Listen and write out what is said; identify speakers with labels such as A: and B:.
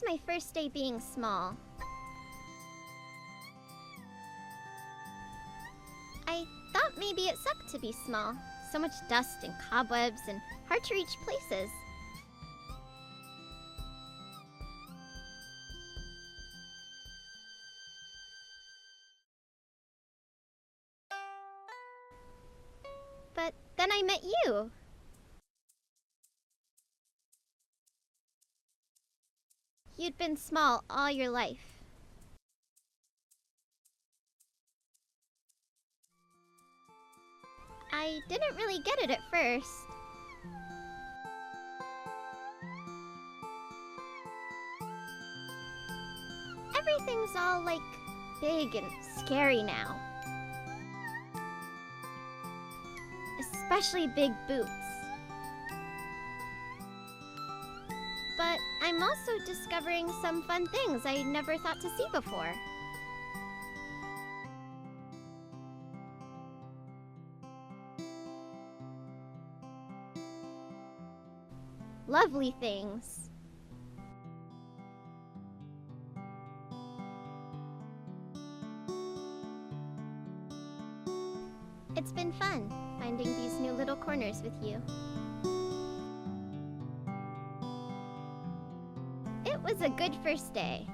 A: my first day being small. I thought maybe it sucked to be small. So much dust and cobwebs and hard to reach places. But then I met you. You'd been small all your life. I didn't really get it at first. Everything's all like big and scary now. Especially big boots. But I'm also discovering some fun things I never thought to see before. Lovely things. It's been fun finding these new little corners with you. It was a good first day.